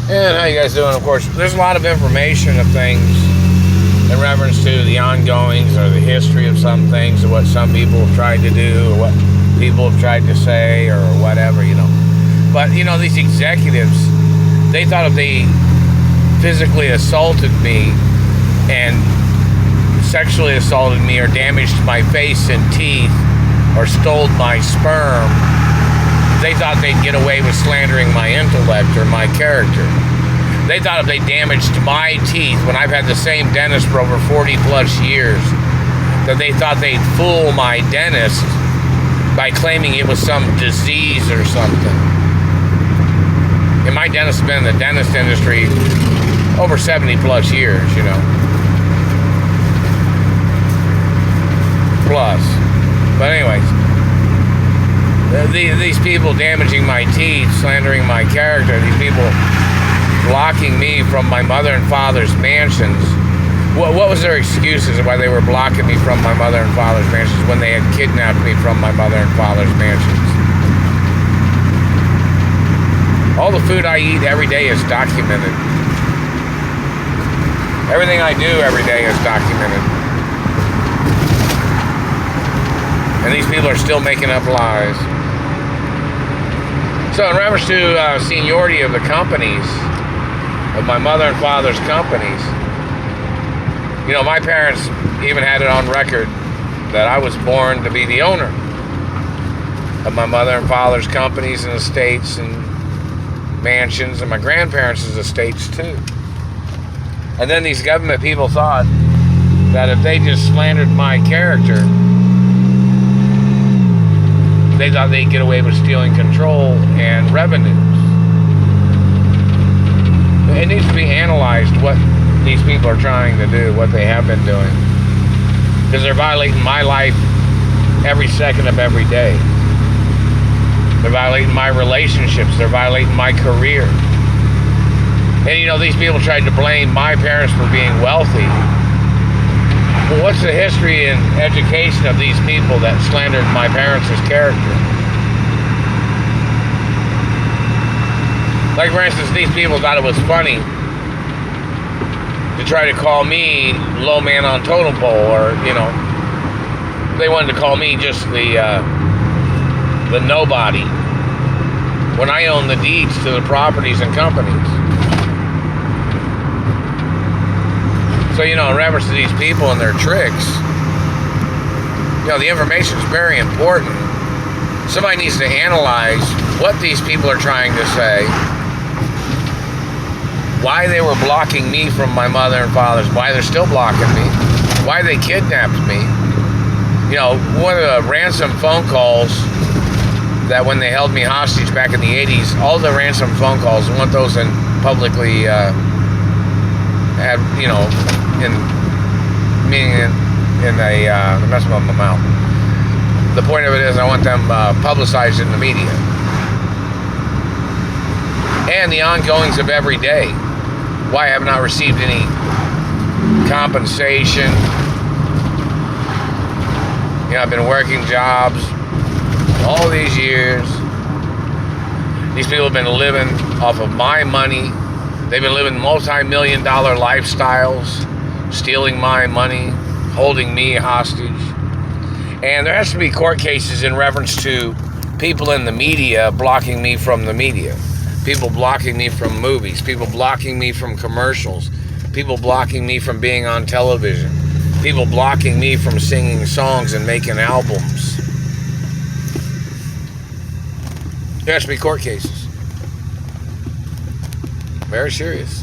And how you guys doing? Of course, there's a lot of information of things in reference to the ongoings or the history of some things, or what some people have tried to do, or what people have tried to say, or whatever, But, these executives, they thought if they physically assaulted me and sexually assaulted me or damaged my face and teeth or stole my sperm, they thought they'd get away with slandering my intellect or my character. They thought if they damaged my teeth, when I've had the same dentist for over 40 plus years, that they thought they'd fool my dentist by claiming it was some disease or something. And my dentist has been in the dentist industry over 70 plus years, Plus. But anyways, these people damaging my teeth, slandering my character, these people blocking me from my mother and father's mansions. What was their excuses of why they were blocking me from my mother and father's mansions when they had kidnapped me from my mother and father's mansions? All the food I eat every day is documented. Everything I do every day is documented. And these people are still making up lies. So in reference to seniority of the companies, of my mother and father's companies, my parents even had it on record that I was born to be the owner of my mother and father's companies and estates and mansions, and my grandparents' estates too. And then these government people thought that if they just slandered my character, they thought they'd get away with stealing control and revenues. It needs to be analyzed what these people are trying to do, what they have been doing. Because they're violating my life every second of every day. They're violating my relationships. They're violating my career. And these people tried to blame my parents for being wealthy. Well, what's the history and education of these people that slandered my parents' character? Like, for instance, these people thought it was funny to try to call me low man on totem pole, or, they wanted to call me just the nobody, when I own the deeds to the properties and companies. So, in reference to these people and their tricks, the information is very important. Somebody needs to analyze what these people are trying to say, why they were blocking me from my mother and father's, why they're still blocking me, why they kidnapped me. One of the ransom phone calls that when they held me hostage back in the 80s, all the ransom phone calls, I want those in publicly, messing up my mouth. The point of it is I want them publicized in the media. And the ongoings of every day. Why I have not received any compensation. I've been working jobs all these years. These people have been living off of my money. They've been living multi-million-dollar lifestyles, stealing my money, holding me hostage. And there has to be court cases in reference to people in the media blocking me from the media. People blocking me from movies. People blocking me from commercials. People blocking me from being on television. People blocking me from singing songs and making albums. There has to be court cases. Very serious.